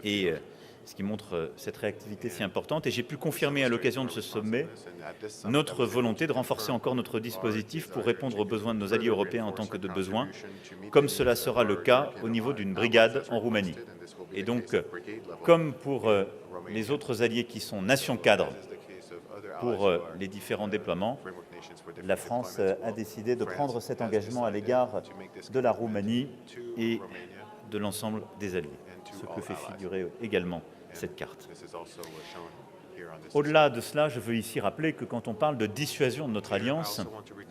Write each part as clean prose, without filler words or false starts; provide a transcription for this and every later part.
et ce qui montre cette réactivité si importante. Et j'ai pu confirmer à l'occasion de ce sommet notre volonté de renforcer encore notre dispositif pour répondre aux besoins de nos alliés européens en tant que de besoin, comme cela sera le cas au niveau d'une brigade en Roumanie. Et donc, comme pour les autres alliés qui sont nations cadres pour les différents déploiements, la France a décidé de prendre cet engagement à l'égard de la Roumanie et de l'ensemble des alliés, ce que fait figurer également cette carte. Au-delà de cela, je veux ici rappeler que quand on parle de dissuasion de notre alliance,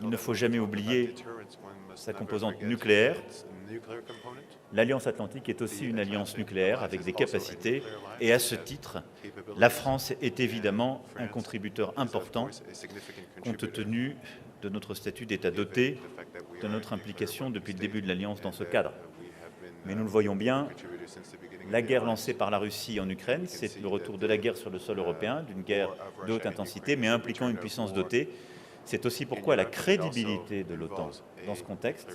il ne faut jamais oublier sa composante nucléaire. L'Alliance Atlantique est aussi une alliance nucléaire avec des capacités et à ce titre, la France est évidemment un contributeur important compte tenu de notre statut d'État doté, de notre implication depuis le début de l'Alliance dans ce cadre. Mais nous le voyons bien, la guerre lancée par la Russie en Ukraine, c'est le retour de la guerre sur le sol européen, d'une guerre de haute intensité, mais impliquant une puissance dotée. C'est aussi pourquoi la crédibilité de l'OTAN dans ce contexte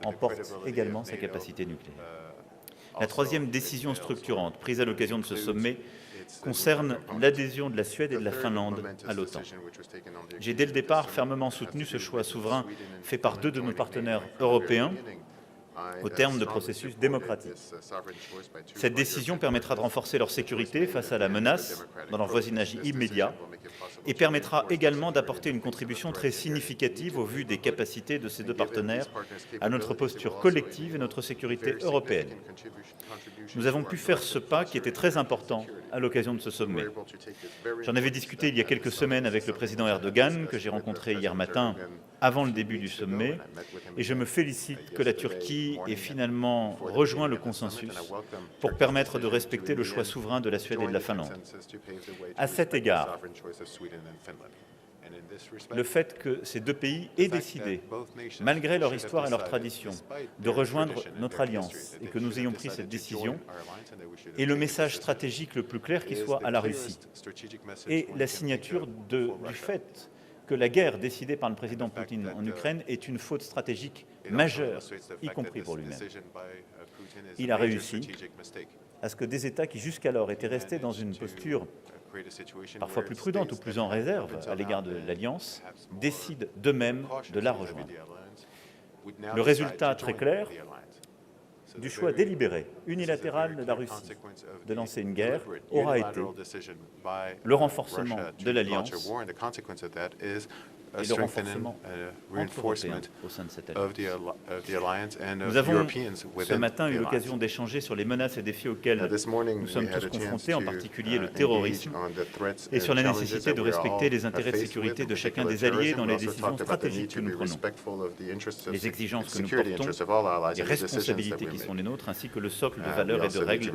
emporte également sa capacité nucléaire. La troisième décision structurante prise à l'occasion de ce sommet concerne l'adhésion de la Suède et de la Finlande à l'OTAN. J'ai dès le départ fermement soutenu ce choix souverain fait par deux de nos partenaires européens au terme de processus démocratiques. Cette décision permettra de renforcer leur sécurité face à la menace dans leur voisinage immédiat et permettra également d'apporter une contribution très significative au vu des capacités de ces deux partenaires à notre posture collective et notre sécurité européenne. Nous avons pu faire ce pas qui était très important à l'occasion de ce sommet. J'en avais discuté il y a quelques semaines avec le président Erdogan, que j'ai rencontré hier matin avant le début du sommet, et je me félicite que la Turquie ait finalement rejoint le consensus pour permettre de respecter le choix souverain de la Suède et de la Finlande. À cet égard, le fait que ces deux pays aient décidé, malgré leur histoire et leur tradition, de rejoindre notre alliance et que nous ayons pris cette décision est le message stratégique le plus clair qui soit à la Russie. Et la signature du fait que la guerre décidée par le président Poutine en Ukraine est une faute stratégique majeure, y compris pour lui-même. Il a réussi à ce que des États qui jusqu'alors étaient restés dans une posture parfois plus prudente ou plus en réserve à l'égard de l'Alliance, décident d'eux-mêmes de la rejoindre. Le résultat très clair du choix délibéré, unilatéral de la Russie de lancer une guerre aura été le renforcement de l'Alliance et le renforcement entre-européen au sein de cette alliance. Nous avons ce matin eu l'occasion d'échanger sur les menaces et défis auxquels nous sommes tous confrontés, en particulier le terrorisme, et sur la nécessité de respecter les intérêts de sécurité de chacun des alliés dans les décisions stratégiques que nous prenons, les exigences que nous portons, les responsabilités qui sont les nôtres, ainsi que le socle de valeurs et de règles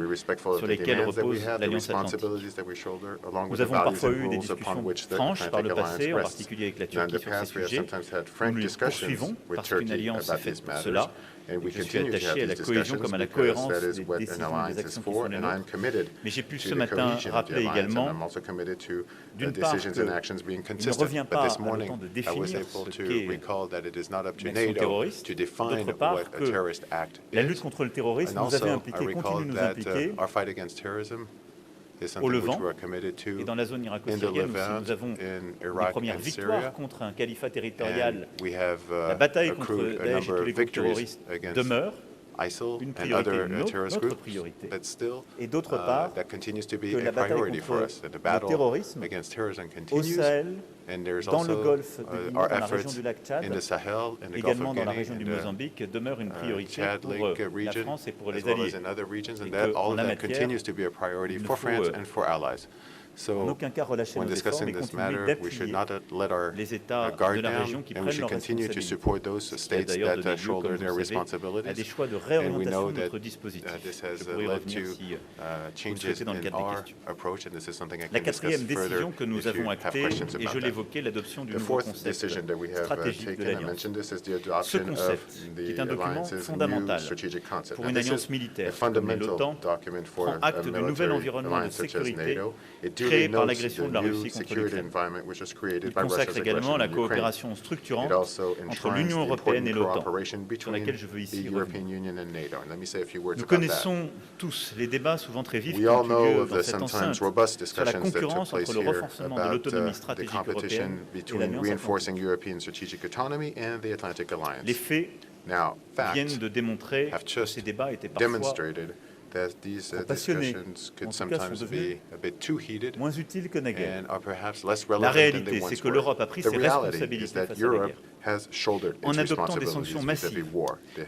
sur lesquelles repose l'Alliance Atlantique. Nous avons parfois eu des discussions franches par le passé, en particulier avec la Turquie, sur ces sujets. Nous les poursuivons parce qu'une alliance est faite pour cela. Et je suis attaché à la cohésion comme à la cohérence des décisions et des actions qui sont les nôtres. Mais j'ai pu ce matin rappeler également, d'une part, qu'il ne revient pas à l'OTAN de définir ce qu'est une action terroriste, d'autre part que la lutte contre le terrorisme nous avait impliqués, continue de nous impliquer, au Levant et dans la zone irako-syrienne aussi, nous avons des premières victoires contre un califat territorial. La bataille contre Daesh et tous les groupes terroristes demeure une priorité, notre priorité. Et d'autre part, que la bataille contre le terrorisme au Sahel, dans le golfe de Guinée, dans la région du lac Tchad, également dans la région du Mozambique, demeure une priorité pour la France et pour les alliés. Et qu'en la matière, il ne faut en aucun cas relâcher nos efforts, mais continuer d'appuyer les États de la région qui prennent leurs responsabilités. C'est d'ailleurs donné lieu, comme vous le savez, à des choix de réorientation de notre dispositif. Je pourrais y revenir si vous le souhaitez dans le cadre des questions. La quatrième décision que nous avons actée, et je l'évoquais, l'adoption du nouveau concept stratégique de l'Alliance. Ce concept, qui est un document fondamental pour une alliance militaire comme l'OTAN, prend acte du nouvel environnement de sécurité créée par l'agression de la Russie contre l'Ukraine. Il consacre également la coopération structurante entre l'Union européenne et l'OTAN, sur laquelle je veux ici revenir. Nous connaissons tous les débats souvent très vifs qui ont eu lieu dans cette enceinte sur la concurrence entre le renforcement de l'autonomie stratégique européenne et l'Alliance atlantique. Les faits viennent de démontrer que ces débats étaient parfois trop passionnés, en tout cas sont devenus moins utiles que naguère. La réalité, c'est que l'Europe a pris ses responsabilités face à la guerre, en adoptant des sanctions massives,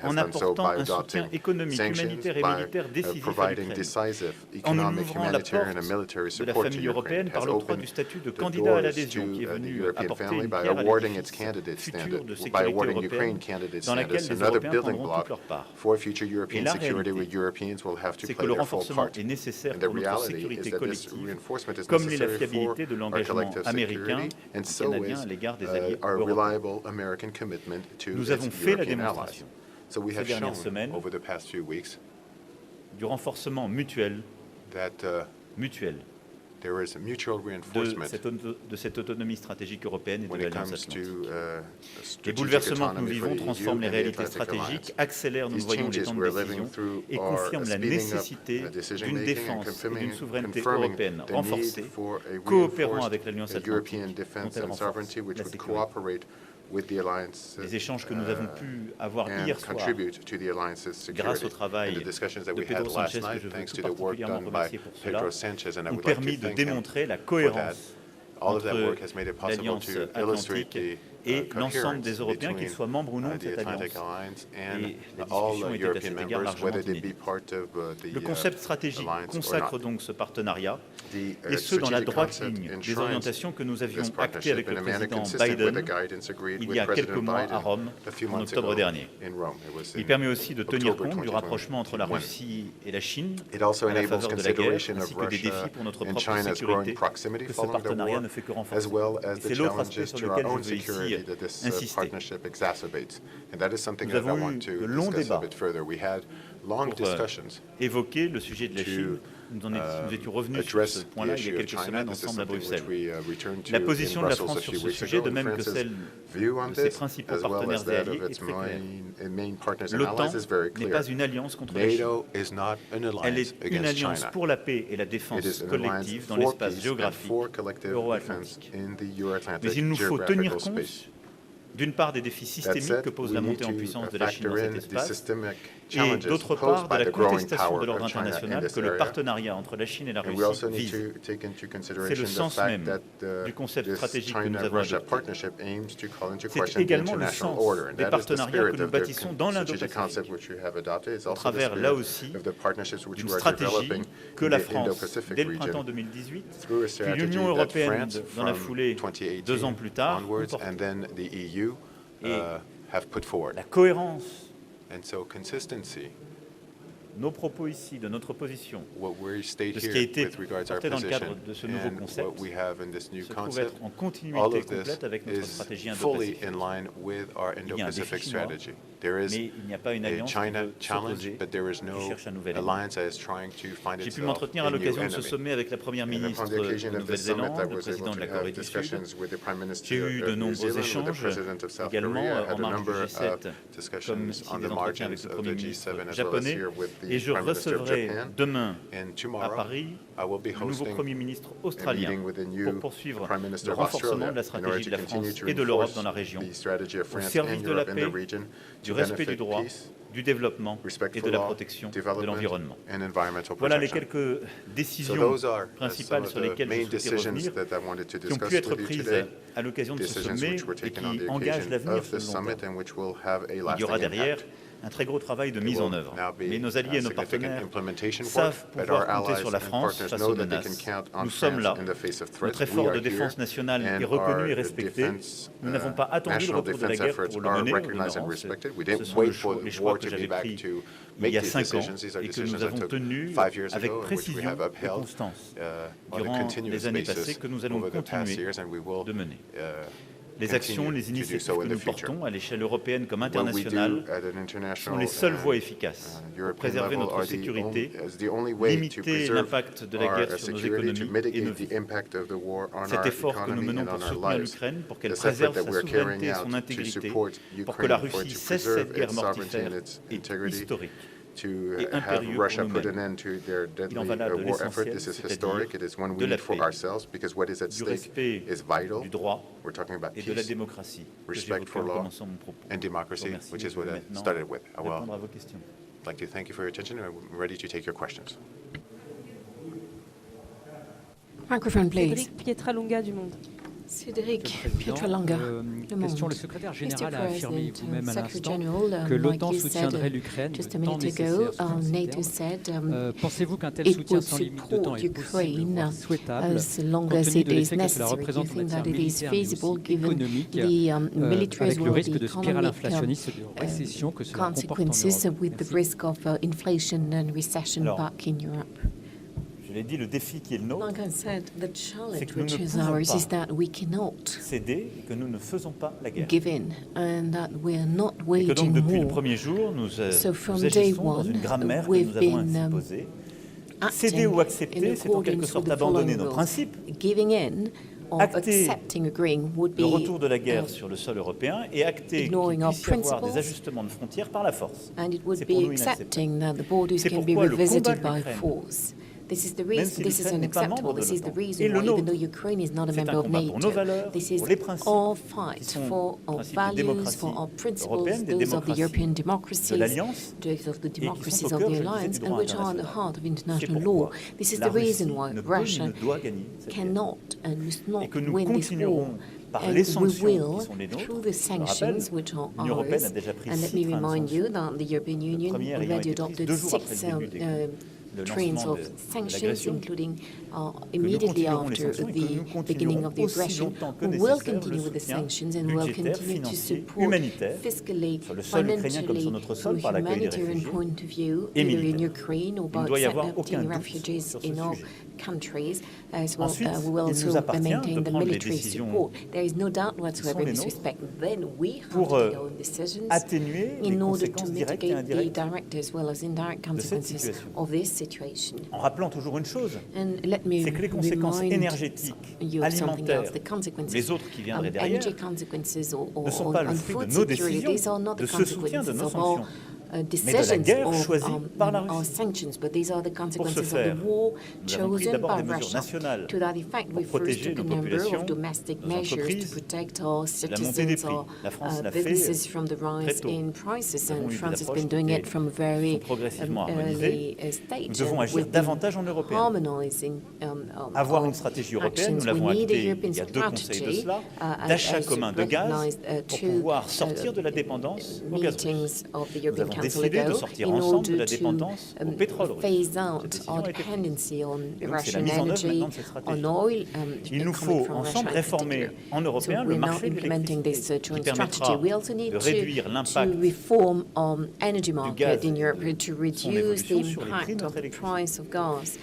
en apportant un soutien économique, humanitaire et militaire décisif à l'Ukraine, en ouvrant la porte de la famille européenne par l'octroi du statut de candidat à l'adhésion qui est venu apporter une pierre à l'édifice futur de sécurité européenne dans laquelle les Européens prendront toute leur part. Et la réalité, c'est que le renforcement est nécessaire pour notre sécurité collective, comme l'est la fiabilité de l'engagement américain et canadien à l'égard des alliés européens. Nous avons fait la démonstration ces dernières semaines du renforcement mutuel de cette autonomie stratégique européenne et de l'Alliance atlantique. Les bouleversements que nous vivons transforment les réalités stratégiques, accélèrent, nous le voyons, les temps de décision et confirment la nécessité d'une défense et d'une souveraineté européenne renforcée, coopérant avec l'Alliance atlantique dont elle renforce la sécurité. Les échanges que nous avons pu avoir hier soir, grâce au travail de Pedro Sanchez, que je veux tout particulièrement remercier pour cela, ont permis de démontrer la cohérence entre l'Alliance atlantique et l'ensemble des Européens, qu'ils soient membres ou non de cette alliance. Et la discussion était à cet égard largement inédite. Le concept stratégique consacre donc ce partenariat, et ce dans la droite ligne des orientations que nous avions actées avec le président Biden il y a quelques mois à Rome, en octobre dernier. Il permet aussi de tenir compte du rapprochement entre la Russie et la Chine à la faveur de la guerre, ainsi que des défis pour notre propre sécurité, que ce partenariat ne fait que renforcer. Et c'est l'autre aspect sur lequel je veux ici insister. Nous avons eu de longs débats pour évoquer le sujet de la Chine. Nous étions revenus sur ce point-là il y a quelques semaines ensemble à Bruxelles. La position de la France sur ce sujet, de même que celle de ses principaux partenaires et alliés, est très claire. L'OTAN n'est pas une alliance contre la Chine. Elle est une alliance pour la paix et la défense collective dans l'espace géographique euro-atlantique. Mais il nous faut tenir compte d'une part des défis systémiques que pose la montée en puissance de la Chine dans cet espace, et d'autre part de la contestation de l'ordre international que le partenariat entre la Chine et la Russie vise. C'est le sens même du concept stratégique que nous avons adopté. C'est également le sens des partenariats que nous bâtissons dans l'Indo-Pacifique, au travers, là aussi, d'une stratégie que la France, dès le printemps 2018, puis l'Union européenne, dans la foulée, 2 ans plus tard, ont porté. Et la cohérence, nos propos ici, de notre position, de ce qui a été porté dans le cadre de ce nouveau concept, se trouve être en continuité complète avec notre stratégie indo-pacifique. Il y a un défi chinois, mais il n'y a pas une alliance qui veut s'opposer, qui cherche un nouvel ennemi. J'ai pu m'entretenir à l'occasion de ce sommet avec la première ministre de Nouvelle-Zélande, le président de la Corée du Sud. J'ai eu de nombreux échanges également en marge du G7, comme ici des entretiens avec le Premier ministre japonais. Et je recevrai demain à Paris le nouveau Premier ministre australien pour poursuivre le renforcement de la stratégie de la France et de l'Europe dans la région, au service de la paix, du respect du droit, du développement et de la protection de l'environnement. Voilà les quelques décisions principales sur lesquelles je souhaitais revenir, qui ont pu être prises à l'occasion de ce sommet et qui engagent l'avenir sur le long terme. Il y aura derrière un très gros travail de mise en œuvre. Mais nos alliés et nos partenaires savent pouvoir compter sur la France face aux menaces. Nous sommes là. Notre effort de défense nationale est reconnu et respecté. Nous n'avons pas attendu le retour de la guerre pour le mener au demeurant. Ce sont les choix que j'avais pris il y a 5 ans et que nous avons tenus avec précision et constance durant les années passées, que nous allons continuer de mener. Les actions, les initiatives que nous portons à l'échelle européenne comme internationale sont les seules voies efficaces pour préserver notre sécurité, limiter l'impact de la guerre sur nos économies et nos vies. Cet effort que nous menons pour soutenir l'Ukraine, pour qu'elle préserve sa souveraineté et son intégrité, pour que la Russie cesse cette guerre mortifère et historique. To have Russia put an end to their deadly war effort. This is historic. It is one we need for ourselves because what is at stake is vital. We're talking about peace, respect for law, and democracy, which is what I started with. I would like to thank you for your attention, and I'm ready to take your questions. Microphone, please. Cédric Pietralonga du Monde. Cédric Pietralonga, Le question, Monde. le secrétaire général a affirmé vous-même à l'instant General, que l'OTAN like you soutiendrait said l'Ukraine just a tant minute nécessaire ago, sur le NATO terme. said Pensez-vous qu'un tel it soutien would sans limite de temps support est possible, Ukraine voire souhaitable, as long compte as tenu it de is l'effet que cela necessary? Do you représente en think matière that it is militaire mais feasible aussi given économique, the military avec le risque world, de spirale economic inflationniste et de récession que cela comporte en consequences Europe? with the Merci. risk of inflation and recession back in Europe? Je l'ai dit, le défi qui est le nôtre, Like I said, the challenge que nous which ne is pouvons ours pas is that we cannot céder et que nous ne faisons pas la guerre. give in and that we are not Et que donc waging depuis le war. premier jour, nous So from agissons day dans une one, grammaire que we've nous avons been, ainsi posée. acting Céder ou in accepter, c'est en quelque accordance sorte with the abandonner following nos rules. principes, Giving in or acter accepting agreeing would le be retour de la guerre sur le sol européen et acter qu'il ignoring our puisse y avoir principles. des ajustements de frontières par la force. and it would C'est pour be nous inacceptable. accepting that the borders C'est can be pourquoi le revisited combat de by l'Ukraine, force. This is the même reason. si This is l'Ukraine n'est pas unacceptable. membre de This is the l'OTAN, reason et le why, even nôtre, though Ukraine is not a c'est un member of combat pour nos NATO, valeurs, this is pour les principes our qui fight sont for our principes de values, démocratie for our principles, européenne, des those of the démocraties European de democracies, l'Alliance, those of the qui democracies sont au of cœur, the je le disais, alliance, du and droit which are at the international. heart of C'est international pourquoi law. This is la the reason Russie why ne peut ni Russia ne doit gagner cette guerre. cannot and must not Et que nous win this war. continuerons par And les we sanctions will, qui sont les nôtres. through the Je le rappelle, sanctions which are l'Union européenne ours, a déjà pris and let 6 me trains de remind you sanctions. that the European Union première ayant already été prise adopted 2 jours 6 après le début le trains lancement of de sanctions, l'agression, including que nous immediately continuerons les after sanctions et que nous the beginning of the continuerons aussi aggression. longtemps que We will nécessaire continue le with the soutien sanctions and will budgétaire, continue to financier, support humanitaire, fiscally, sur le sol ukrainien comme sur financially, notre from sol, par a l'accueil des humanitarian réfugiés, point of view, et either in militaire. Ukraine or Il ne by doit y avoir accepting aucun doute refugees sur ce in all sujet. countries. As well, Ensuite, we will il nous also appartient de maintain the prendre les military décisions support. There is no doubt whatsoever in les this nôtres respect. Then we have pour to take our own decisions atténuer les in order to conséquences directes et mitigate the indirectes direct as well as indirect consequences situation. of this situation. en rappelant toujours une chose, And let me c'est que les conséquences remind énergétiques, you of something alimentaires, else. The consequences, les autres qui viendraient derrière, energy consequences or ne sont pas le on fruit food de nos security, these décisions, are not de the ce soutien, de consequences nos of our sanctions, decisions guerre or choisie par la our Russie. sanctions, but these are the Pour ce consequences of faire, the war nous avons pris chosen d'abord by des mesures Russia. nationales To that effect, pour we first protéger took a nos number populations, of domestic nos measures to entreprises, protect our de la montée des citizens, prix. our La France l'a fait businesses from the très rise tôt. in prices, Nous avons and eu des France has approches been doing qui it from a very sont progressivement early harmonisées. stage. Nous devons and agir we've been davantage en européen. harmonizing, Avoir our une stratégie européenne, nous actions. l'avons We need a acté European il y a 2 conseils de strategy, cela, as d'achat commun de gaz recognized, pour two, pouvoir sortir de la dépendance au gaz russe. meetings of the Nous European avons Council décidé de ago sortir in ensemble de order la to dépendance au pétrole russe. phase Cette out décision our a été prise. dependency on Donc c'est la Russian mise en œuvre energy, maintenant de cette stratégie. on oil, Il nous coming faut from ensemble Russia in réformer particular. en européen So le we're now marché de implementing this l'électricité qui joint permettra strategy. We also de need réduire to l'impact reform energy gaz market in Europe to son reduce the évolution sur les prix impact de of notre the électricité. price of gas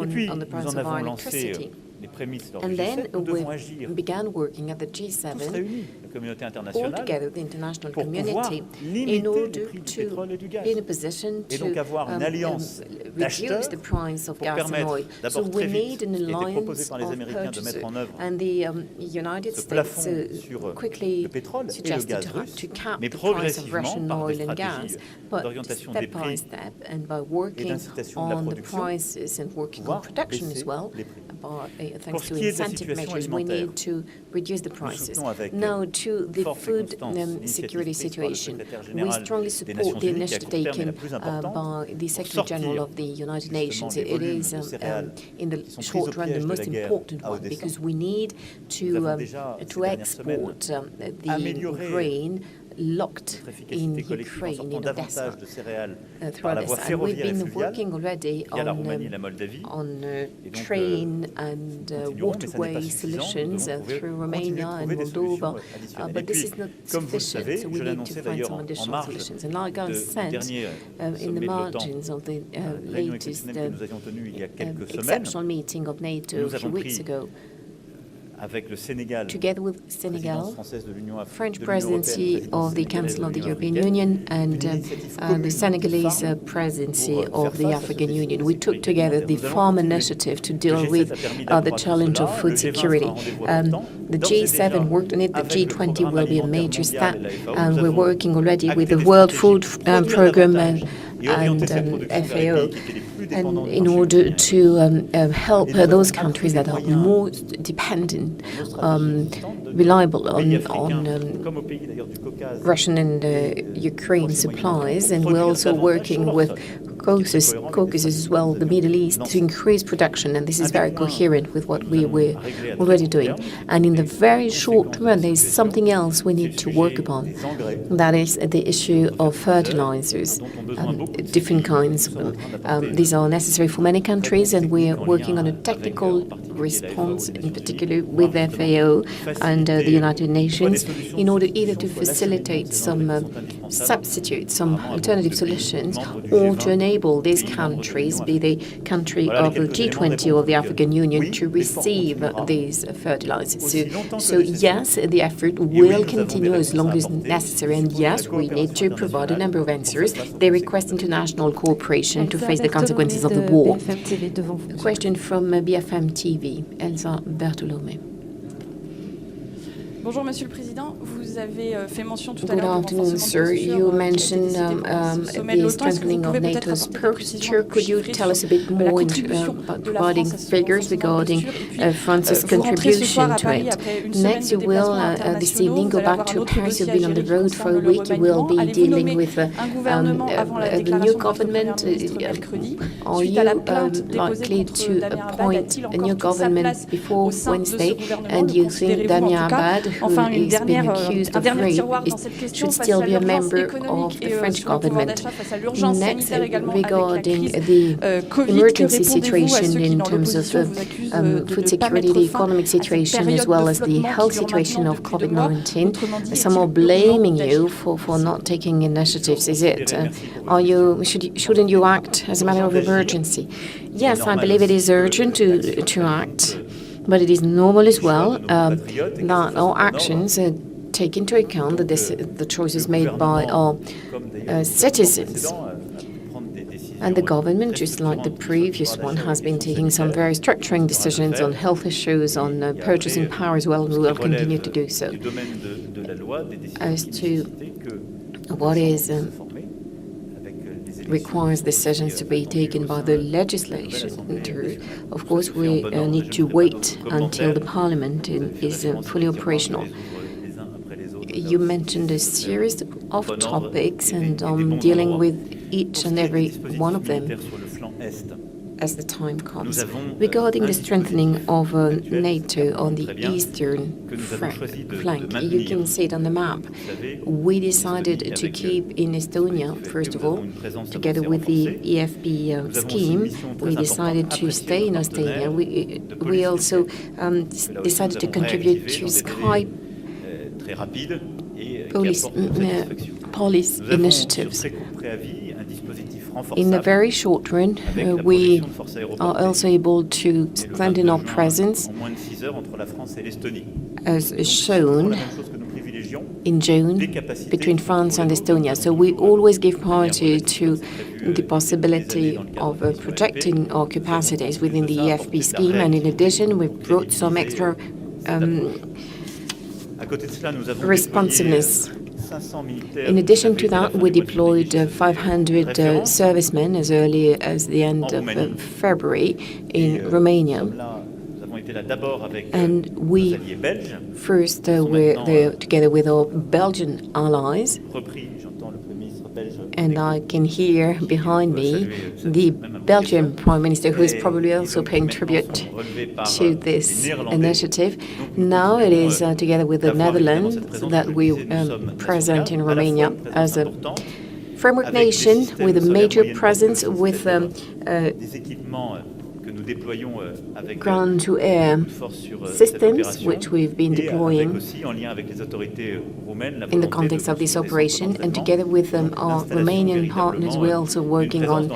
Et puis, on the nous price en of our avons lancé electricity. les prémices lors And du then G7. Nous devons we agir began working at the tous G7 réunis, la communauté all internationale, together, the international pour pouvoir community, in limiter les order prix du to pétrole et du gaz. be in a position Et donc to avoir une alliance d'acheteurs reduce the price of pour gas and permettre oil. So d'abord très we vite, need an ce qui a été proposé alliance par les of Américains de purchasers. mettre en œuvre And the United ce States plafond sur quickly le pétrole et le suggested gaz to russe, cap mais the price of progressivement Russian par des oil and gas, stratégies but d'orientation des step by prix step and by et working d'incitation de la on the production, prices and working on pouvoir production baisser as well. les prix. Thanks Pour ce to qui est de la incentive situation measures, we alimentaire, need to reduce the nous prices. soutenons avec Now, to the force et food constance l'initiative security prise par le situation, secrétaire we général strongly des support Nations the Unies, qui à initiative court terme est la taken plus importante, by the pour Secretary General sortir of the United justement Nations. les It volumes is de céréales in the qui sont short prises au run the piège de most la guerre important à one Odessa. because we need Nous avons to déjà, ces to dernières semaines, export the amélioré grain locked notre in efficacité collective en Ukraine, sortant in Odessa, davantage de céréales through par la voie Odessa. And we've ferroviaire et been fluviale working already via la Roumanie et la on Moldavie. on Et donc, train and continuerons, mais ça n'est pas waterway suffisant. solutions Nous devons through continuer de Romania and trouver des solutions Moldova, additionnelles. Et but this puis, is not comme vous le sufficient, savez, so je we need l'annonçais to find d'ailleurs some en additional marge solutions. And like I du said, dernier in the sommet de l'OTAN, margins of the réunion latest exceptionnelle que nous avions tenue il y a quelques semaines, exceptional meeting of NATO nous a few avons weeks pris ago, together with Senegal, French presidency of the Council of the European Union, and the Senegalese presidency of the African Union. We took together the farm initiative to deal with the challenge of food security. The G7 worked on it, the G20 will be a major step, and we're working already with the World Food Programme and FAO, and in order to help those countries that are more dependent, reliable on Russian and Ukraine supplies, and we're also working with Caucasus as well, the Middle East, to increase production, and this is very coherent with what we were already doing. And in the very short run, there is something else we need to work upon. That is the issue of fertilizers, different kinds of them. These are necessary for many countries, and we are working on a technical response, in particular with the FAO and the United Nations, in order either to facilitate some substitutes, some alternative solutions, or to enable these countries, be they country of the G20 or the African Union, to receive these fertilizers. So yes, the effort will continue as long as necessary, and yes, we need to provide a number of answers. They request international cooperation to face the consequences of the war. A question from BFM TV, Elsa Bertolome. Bonjour, Monsieur le Président. Vous avez fait mention tout à Good l'heure afternoon, sir. You mentioned the strengthening of NATO's posture. Could you tell us a bit more about providing figures regarding France's contribution to it? Next, you will, this evening, go back to Paris. You've been on the road for a week. You will be dealing with the new government. Are you likely to appoint a new government before Wednesday? And you think Damien Abad, who is being accused of rape, should still be a member of the French government? Next, regarding the emergency situation in terms of food security, the economic situation, as well as the health situation of COVID-19, some are blaming you for not taking initiatives. Is it? Shouldn't you act as a matter of emergency? Yes, I believe it is urgent to act. But it is normal as well that our actions take into account the choices made by our citizens. And the government, just like the previous one, has been taking some very structuring decisions on health issues, on purchasing power as well, and we will continue to do so. As to what is requires decisions to be taken by the legislation. Of course, we need to wait until the Parliament is fully operational. You mentioned a series of topics, and I'm dealing with each and every one of them as the time comes. Regarding the strengthening of NATO on the eastern flank, you can see it on the map. We decided to keep in Estonia, first of all, together with the EFP scheme. We decided to stay in Estonia. We also decided to contribute to Sky police initiatives. In the very short run, we are also able to strengthen our presence, as shown in June, between France and Estonia. So we always give priority to the possibility of projecting our capacities within the EFP scheme, and in addition, we've brought some extra responsiveness. In addition to that, we deployed 500 servicemen as early as the end of February in Romania. And we first were there together with our Belgian allies. And I can hear behind me the Belgian Prime Minister, who is probably also paying tribute to this initiative. Now it is together with the Netherlands that we present in Romania as a framework nation with a major presence with ground-to-air systems, which we've been deploying in the context of this operation. And together with our Romanian partners, we're also working on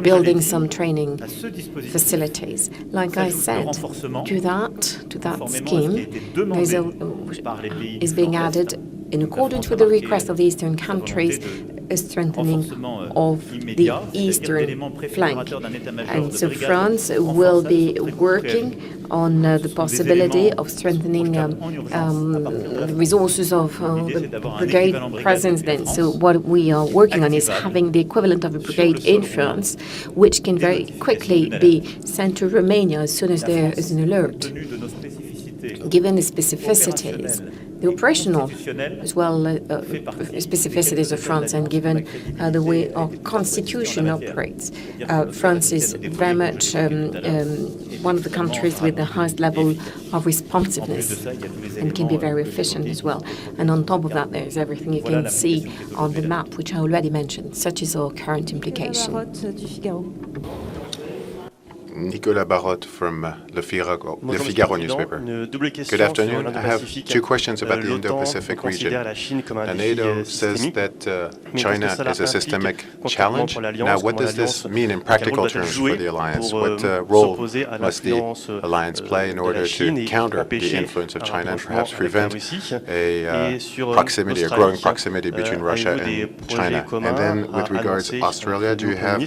building some training facilities. Like I said, to that scheme, is being added, in accordance with the request of the eastern countries, a strengthening of the eastern flank. And so France will be working on the possibility of strengthening the resources of the brigade presence then. So what we are working on is having the equivalent of a brigade in France, which can very quickly be sent to Romania as soon as there is an alert. Given the specificities, the operational as well specificities of France, and given the way our constitution operates, France is very much one of the countries with the highest level of responsiveness and can be very efficient as well. And on top of that, there is everything you can see on the map, which I already mentioned, such as our current implication. Nicolas Barotte from Le Figaro newspaper. Good afternoon. I have two questions about the Indo-Pacific region. NATO says that China is a systemic challenge. Now, what does this mean in practical terms for the alliance? What role must the alliance play in order to counter the influence of China and perhaps prevent a proximity, a growing proximity between Russia and China? And then, with regards to Australia, do you have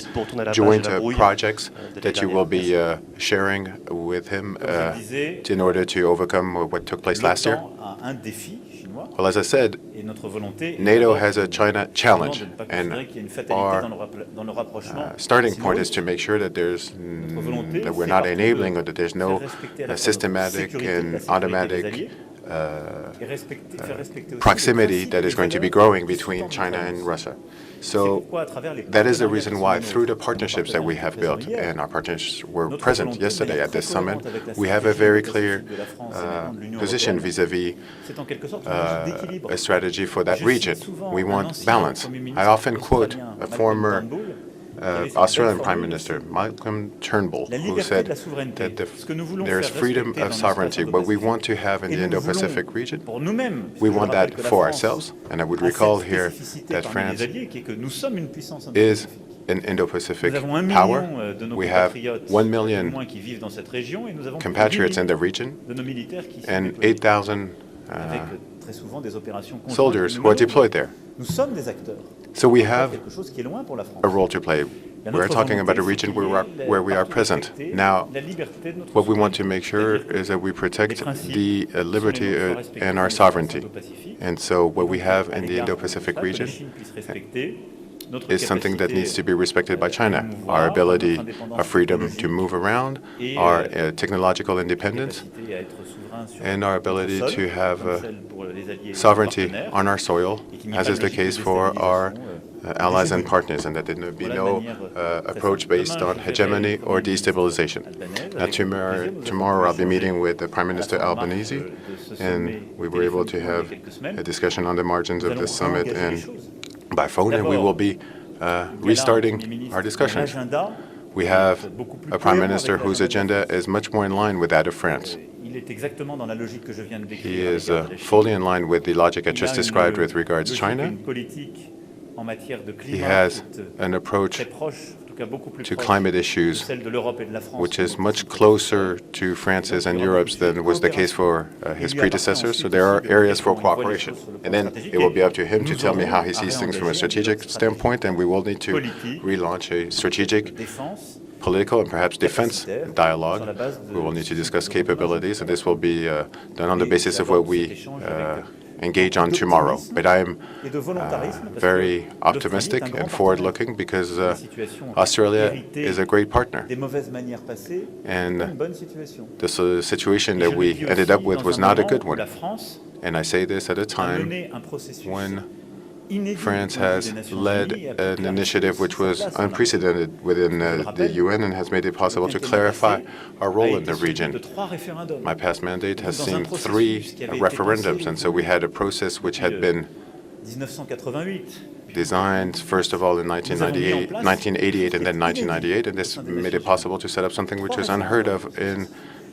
joint projects that you will be sharing with him in order to overcome what took place last year? Well, as I said, NATO has a China challenge, and our starting point is to make sure that that we're not enabling, or that there's no systematic and automatic proximity that is going to be growing between China and Russia. So that is the reason why, through the partnerships that we have built, and our partners were present yesterday at this summit, we have a very clear position vis-à-vis a strategy for that region. We want balance. I often quote a former Australian Prime Minister, Malcolm Turnbull, who said that there's freedom of sovereignty. What we want to have in the Indo-Pacific region, we want that for ourselves. And I would recall here that France is an Indo-Pacific power. We have 1 million compatriots in the region and 8,000 soldiers who are deployed there. So we have a role to play. We're talking about a region where we are present. Now, what we want to make sure is that we protect the liberty and our sovereignty. And so what we have in the Indo-Pacific region is something that needs to be respected by China. Our ability, our freedom to move around, our technological independence, and our ability to have sovereignty on our soil, as is the case for our allies and partners, and that there will be no approach based on hegemony or destabilization. Now, tomorrow I'll be meeting with the Prime Minister Albanese, and we were able to have a discussion on the margins of this summit and by phone, and we will be restarting our discussions. We have a Prime Minister whose agenda is much more in line with that of France. He is fully in line with the logic I just described with regards to China. He has an approach to climate issues which is much closer to France's and Europe's than was the case for his predecessors. So there are areas for cooperation. And then it will be up to him to tell me how he sees things from a strategic standpoint, and we will need to relaunch a strategic, political, and perhaps defense dialogue. We will need to discuss capabilities, and this will be done on the basis of what we engage on tomorrow. But I am very optimistic and forward-looking because Australia is a great partner. And the situation that we ended up with was not a good one. And I say this at a time when France has led an initiative which was unprecedented within the UN and has made it possible to clarify our role in the region. My past mandate has seen 3 referendums, and so we had a process which had been designed, first of all, in 1988 and then 1998, and this made it possible to set up something which is unheard of in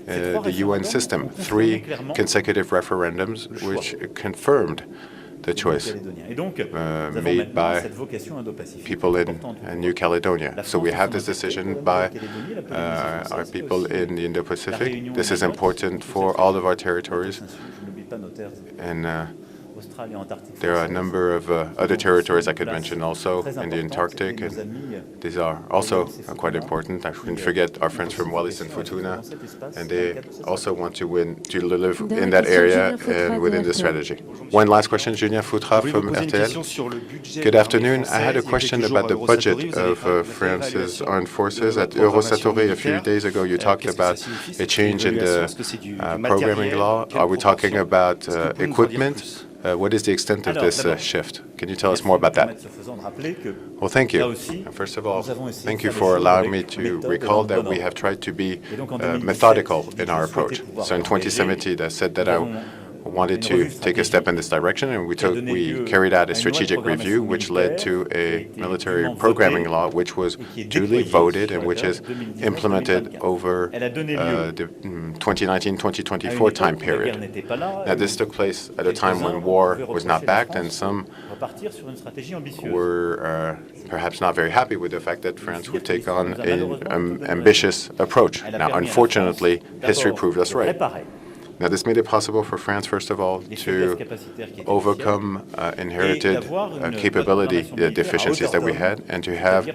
the UN system. 3 consecutive referendums which confirmed the choice made by people in New Caledonia. So we have this decision by our people in the Indo-Pacific. This is important for all of our territories. And there are a number of other territories I could mention also in the Antarctic, and these are also quite important. I shouldn't forget our friends from Wallis and Futuna, and they also want to live in that area and within the strategy. One last question, Julien Foutra from RTL. Good afternoon. I had a question about the budget of France's armed forces. At Eurosatory a few days ago, you talked about a change in the programming law. Are we talking about equipment? What is the extent of this shift? Can you tell us more about that? Well, thank you. First of all, thank you for allowing me to recall that we have tried to be methodical in our approach. So in 2017, I said that I wanted to take a step in this direction, and we carried out a strategic review, which led to a military programming law, which was duly voted and which is implemented over the 2019-2024 time period. Now, this took place at a time when war was not backed, and some were perhaps not very happy with the fact that France would take on an ambitious approach. Now, unfortunately, history proved us right. Now, this made it possible for France, first of all, to overcome inherited capability deficiencies that we had, and to have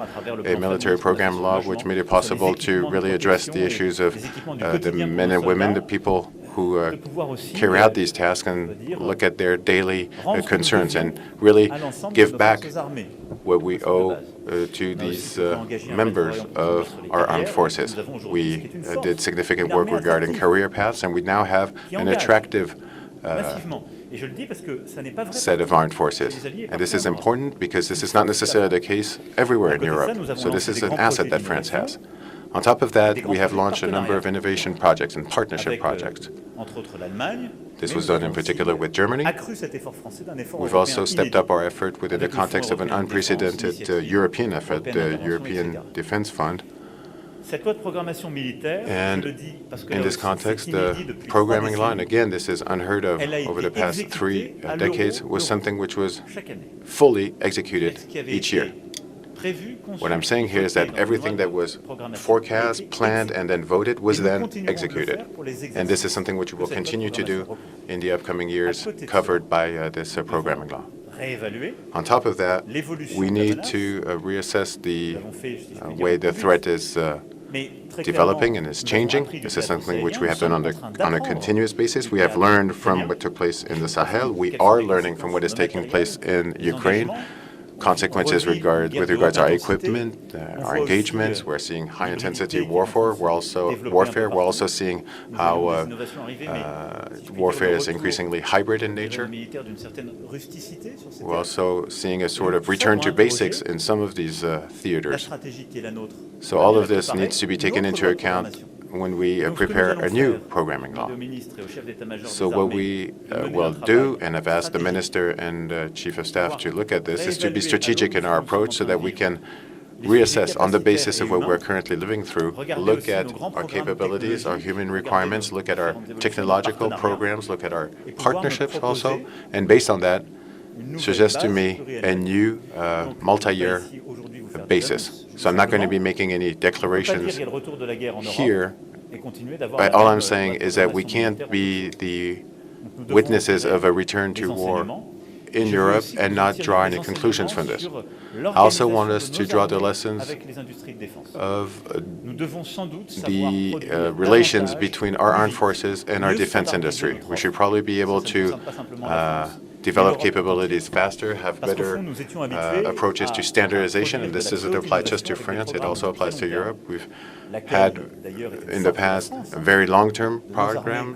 a military program law which made it possible to really address the issues of the men and women, the people who carry out these tasks, and look at their daily concerns and really give back what we owe to these members of our armed forces. We did significant work regarding career paths, and we now have an attractive set of armed forces. And this is important because this is not necessarily the case everywhere in Europe. So this is an asset that France has. On top of that, we have launched a number of innovation projects and partnership projects. This was done in particular with Germany. We've also stepped up our effort within the context of an unprecedented European effort, the European Defense Fund. And in this context, the programming law, and again, this is unheard of over the past 3 decades, was something which was fully executed each year. What I'm saying here is that everything that was forecast, planned, and then voted was then executed. And this is something which we will continue to do in the upcoming years, covered by this programming law. On top of that, we need to reassess the way the threat is developing and is changing. This is something which we have done on a continuous basis. We have learned from what took place in the Sahel. We are learning from what is taking place in Ukraine. Consequences with regards to our equipment, our engagements. We're seeing high-intensity warfare. We're also seeing how warfare is increasingly hybrid in nature. We're also seeing a sort of return to basics in some of these theaters. So all of this needs to be taken into account when we prepare a new programming law. So what we will do, and I've asked the Minister and Chief of Staff to look at this, is to be strategic in our approach so that we can reassess on the basis of what we're currently living through, look at our capabilities, our human requirements, look at our technological programs, look at our partnerships also, and based on that, suggest to me a new multi-year basis. So I'm not going to be making any declarations here, but all I'm saying is that we can't be the witnesses of a return to war in Europe and not draw any conclusions from this. I also want us to draw the lessons of the relations between our armed forces and our defense industry. We should probably be able to develop capabilities faster, have better approaches to standardization, and this doesn't apply just to France, it also applies to Europe. We've had, in the past, very long-term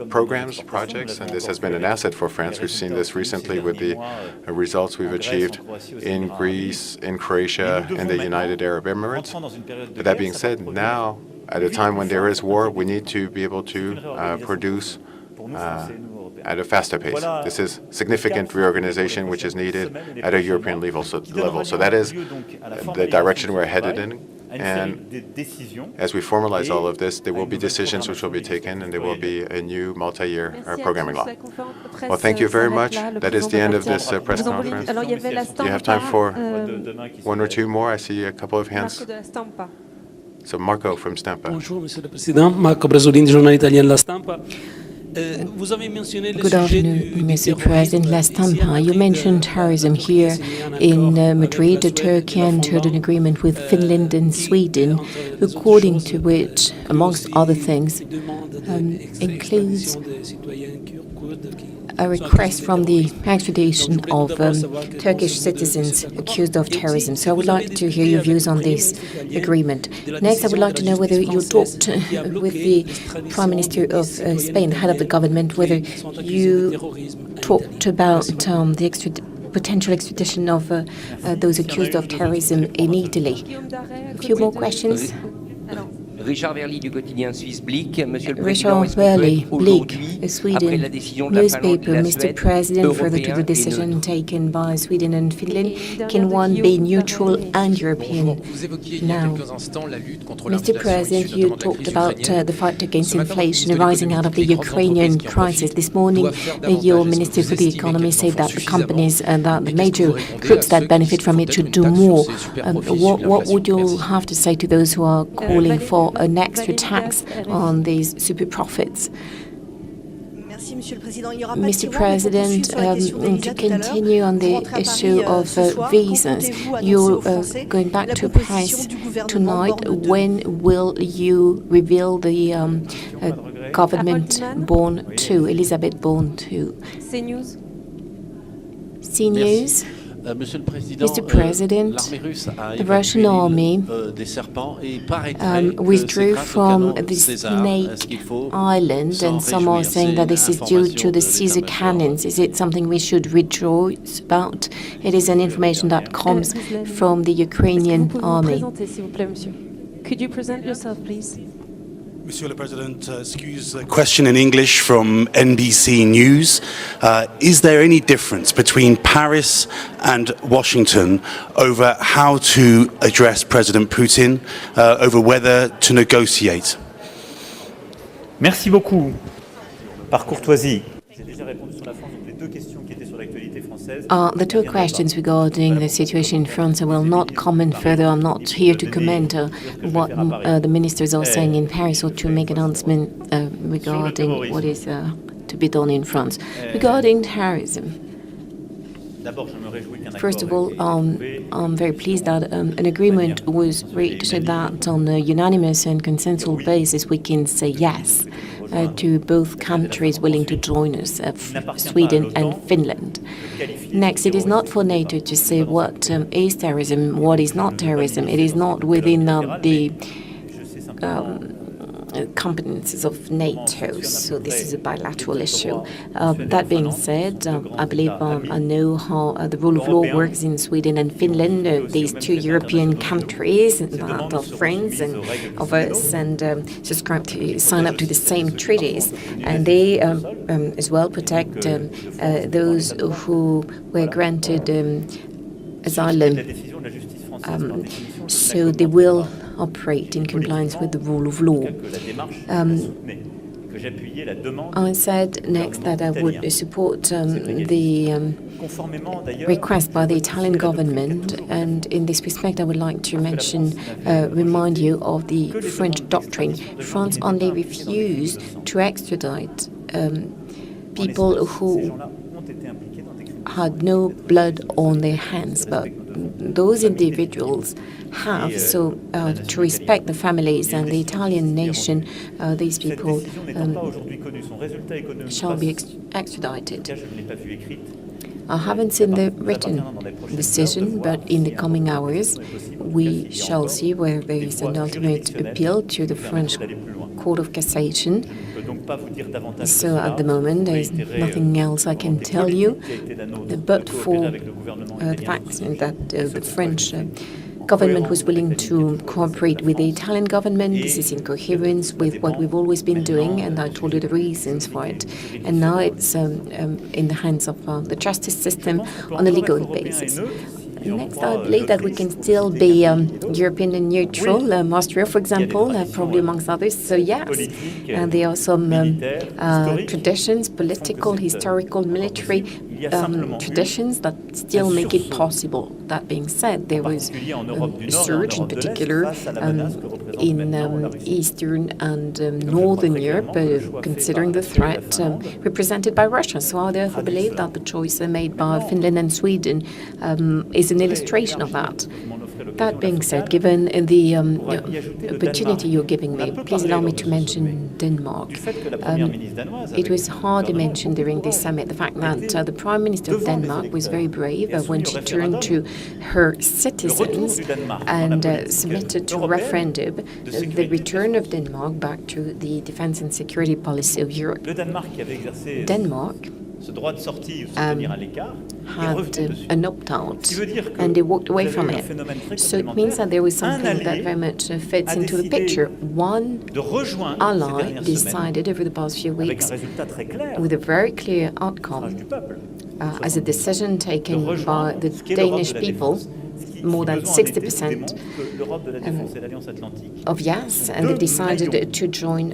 projects, and this has been an asset for France. We've seen this recently with the results we've achieved in Greece, in Croatia, and the United Arab Emirates. But that being said, now, at a time when there is war, we need to be able to produce at a faster pace. This is significant reorganization which is needed at a European level. So that is the direction we're headed in. And as we formalize all of this, there will be decisions which will be taken, and there will be a new multi-year programming law. Well, thank you very much. That is the end of this press conference. Do you have time for one or two more? I see a couple of hands. So Marco from Stampa. Bonjour, Monsieur le Président. Marco Brasolini, journal italien La Stampa. Vous avez mentionné le Good sujet afternoon, Mr. President. La Stampa, you mentioned terrorism here in Madrid. Turkey entered an agreement with Finland and Sweden, according to which, amongst other things, includes a request from the extradition of Turkish citizens accused of terrorism. So I would like to hear your views on this agreement. Next, I would like to know whether you talked with the Prime Minister of Spain, the head of the government, whether you talked about the potential extradition of those accused of terrorism in Italy. A few more questions. Richard Verly du quotidien suisse Blick. Monsieur le Président, Président, est-ce que vous pouvez être Blick, aujourd'hui, a Sweden après la décision de la Finlande et de newspaper, la Mr. Suède, President, further to the européen et decision neutre? taken by Sweden and Finland, can one be neutral and European Vous évoquiez il y a now? quelques instants la lutte contre Mr. l'inflation President, issue you notamment de la talked crise about ukrainienne. the fight against Ce matin, inflation le ministre de arising out of the l'économie explique que les grandes Ukrainian entreprises qui en crisis. profitent This morning, doivent faire your davantage. Minister Est-ce for que vous the estimez Economy qu'elles said en that font the companies and that the suffisamment? Et qu'est-ce que major vous répondez groups à that ceux benefit qui from se it font should peut-être do une taxe more? sur ces super profits What sur would you l'inflation? have to say to those who are calling for an extra tax on these super profits? Mr. President, to continue on the issue of visas, you're going back to Paris tonight. When will you reveal the government Born 2, Elizabeth Born 2? CNews. Mr. President, the Russian army withdrew from the Snake Island, and some are saying that this is due to the Caesar cannons. Is it something we should rejoice about? It is an information that comes from the Ukrainian army. Could you present yourself, please? Monsieur le President, excuse the question in English from NBC News. Is there any difference between Paris and Washington over how to address President Putin, over whether to negotiate? Merci beaucoup. Par courtoisie. J'ai déjà répondu sur la France, donc les deux questions qui étaient sur l'actualité française. The two questions regarding the situation in France, I will not comment further. I'm not here to comment what the ministers are saying in Paris or to make an announcement regarding what is to be done in France. Regarding terrorism, first of all, I'm very pleased that an agreement was reached that on a unanimous and consensual basis we can say yes to both countries willing to join us, Sweden and Finland. Next, it is not for NATO to say what is terrorism, what is not terrorism. It is not within the competences of NATO, so this is a bilateral issue. That being said, I believe I know how the rule of law works in Sweden and Finland, these two European countries that are friends and of us and sign up to the same treaties, and they as well protect those who were granted asylum. So they will operate in compliance with the rule of law. I said next that I would support the request by the Italian government, and in this respect I would like to remind you of the French doctrine. France only refused to extradite people who had no blood on their hands, but those individuals have. So to respect the families and the Italian nation, these people shall be extradited. I haven't seen the written decision, but in the coming hours we shall see whether there is an ultimate appeal to the French Court of Cassation. So at the moment there is nothing else I can tell you, but for the fact that the French government was willing to cooperate with the Italian government. This is in coherence with what we've always been doing, and I told you the reasons for it. And now it's in the hands of the justice system on a legal basis. Next, I believe that we can still be European and neutral. Austria, for example, probably amongst others. So yes, there are some traditions, political, historical, military traditions that still make it possible. That being said, there was a surge in particular in Eastern and Northern Europe, considering the threat represented by Russia. So I therefore believe that the choice made by Finland and Sweden is an illustration of that. That being said, given the opportunity you're giving me, please allow me to mention Denmark. It was hardly mentioned during this summit, the fact that the Prime Minister of Denmark was very brave when she turned to her citizens and submitted to a referendum the return of Denmark back to the defense and security policy of Europe. Denmark had an opt-out, and they walked away from it. So it means that there was something that very much fits into the picture. One ally decided over the past few weeks, with a very clear outcome, as a decision taken by the Danish people, more than 60% of yes, and they decided to join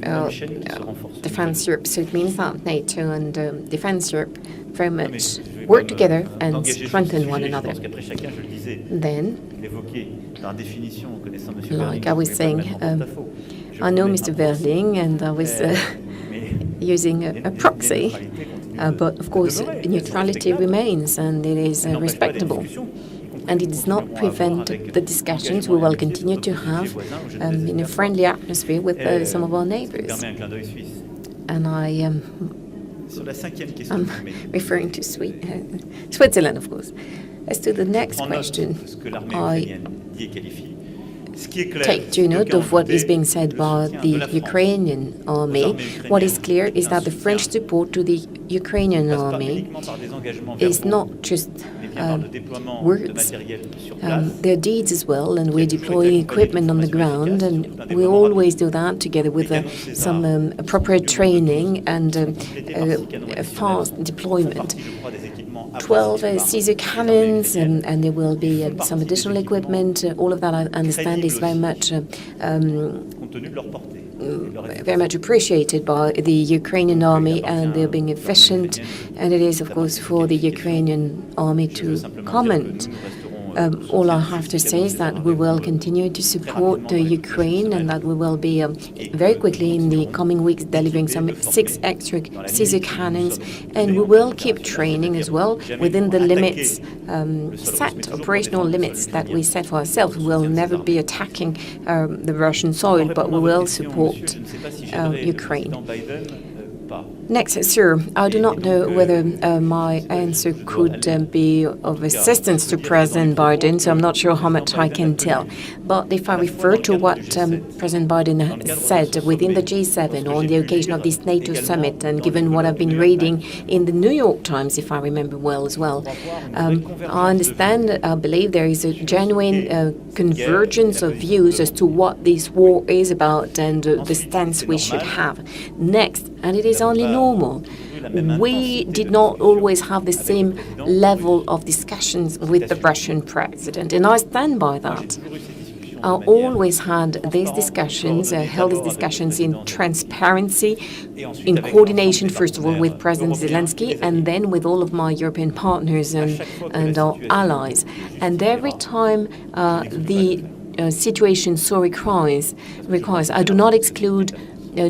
Defense Europe. So it means that NATO and Defense Europe very much work together and strengthen one another. Then, like I was saying, I know Mr. Verling, and I was using a proxy, but of course neutrality remains, and it is respectable. And it does not prevent the discussions we will continue to have in a friendly atmosphere with some of our neighbors. And I'm referring to Switzerland, of course. As to the next question, I take due note of what is being said by the Ukrainian army. What is clear is that the French support to the Ukrainian army is not just words. They're deeds as well, and we're deploying equipment on the ground, and we always do that together with some appropriate training and a fast deployment. 12 Caesar cannons, and there will be some additional equipment. All of that, I understand, is very much appreciated by the Ukrainian army, and they're being efficient. And it is, of course, for the Ukrainian army to comment. All I have to say is that we will continue to support Ukraine, and that we will be very quickly in the coming weeks delivering some 6 extra Caesar cannons, and we will keep training as well within the limits, operational limits that we set for ourselves. We will never be attacking the Russian soil, but we will support Ukraine. Next, sir, I do not know whether my answer could be of assistance to President Biden, so I'm not sure how much I can tell. But if I refer to what President Biden said within the G7 on the occasion of this NATO summit, and given what I've been reading in the New York Times, if I remember well as well, I understand, I believe there is a genuine convergence of views as to what this war is about and the stance we should have. Next, and it is only normal, we did not always have the same level of discussions with the Russian president, and I stand by that. I always had these discussions, held these discussions in transparency, in coordination, first of all, with President Zelensky, and then with all of my European partners and our allies. And every time the situation so requires, I do not exclude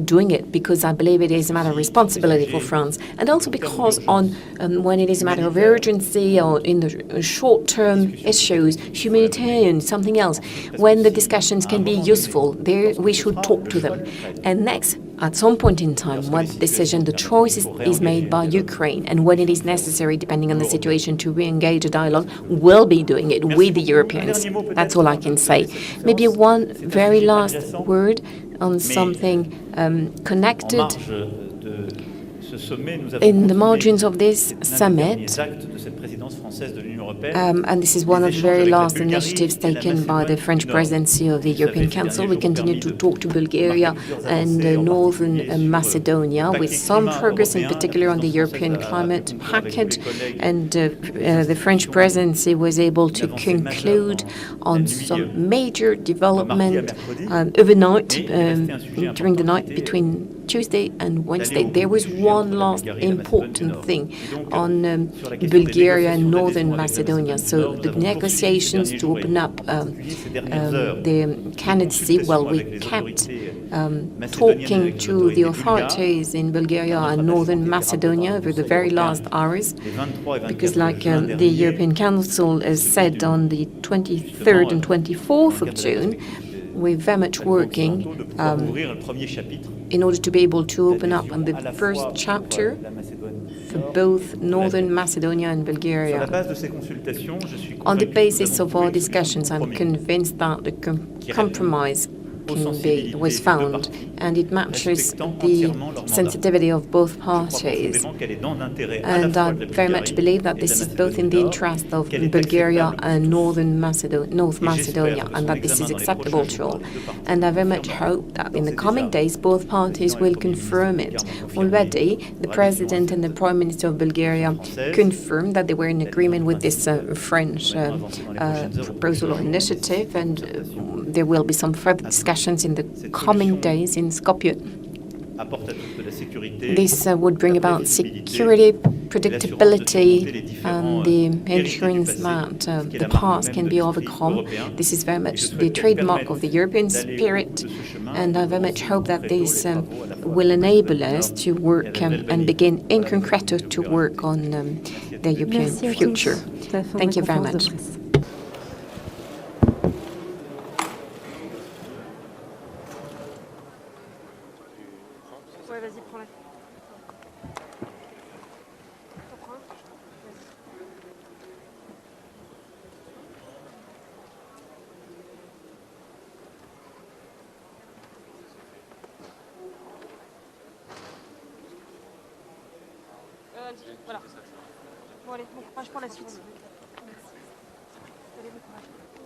doing it, because I believe it is a matter of responsibility for France, and also because when it is a matter of urgency or in the short-term issues, humanitarian, something else, when the discussions can be useful, there we should talk to them. And next, at some point in time, when the choice is made by Ukraine, and when it is necessary, depending on the situation, to re-engage a dialogue, we'll be doing it with the Europeans. That's all I can say. Maybe one very last word on something connected In the margins of this summit, and this is one of the very last initiatives taken by the French presidency of the European Council, we continue to talk to Bulgaria and Northern Macedonia with some progress, in particular on the European climate package. And the French presidency was able to conclude on some major development overnight, during the night between Tuesday and Wednesday. There was one last important thing on Bulgaria and Northern Macedonia. So the negotiations to open up the candidacy, well, we kept talking to the authorities in Bulgaria and Northern Macedonia over the very last hours, because like the European Council has said on the 23rd and 24th of June, we're very much working in order to be able to open up on the first chapter for both Northern Macedonia and Bulgaria. On the basis of our discussions, I'm convinced that the compromise was found, and it matches the sensitivity of both parties. And I very much believe that this is both in the interest of Bulgaria and North Macedonia, and that this is acceptable to all. And I very much hope that in the coming days, both parties will confirm it. Already, the President and the Prime Minister of Bulgaria confirmed that they were in agreement with this French proposal or initiative, and there will be some further discussions in the coming days in Skopje. This would bring about security, predictability, and the assurance that the past can be overcome. This is very much the trademark of the European spirit, and I very much hope that this will enable us to work and begin in concreto to work on the European future. Thank you very much. Voilà. Bon allez, bon courage pour la suite. Allez, bon courage.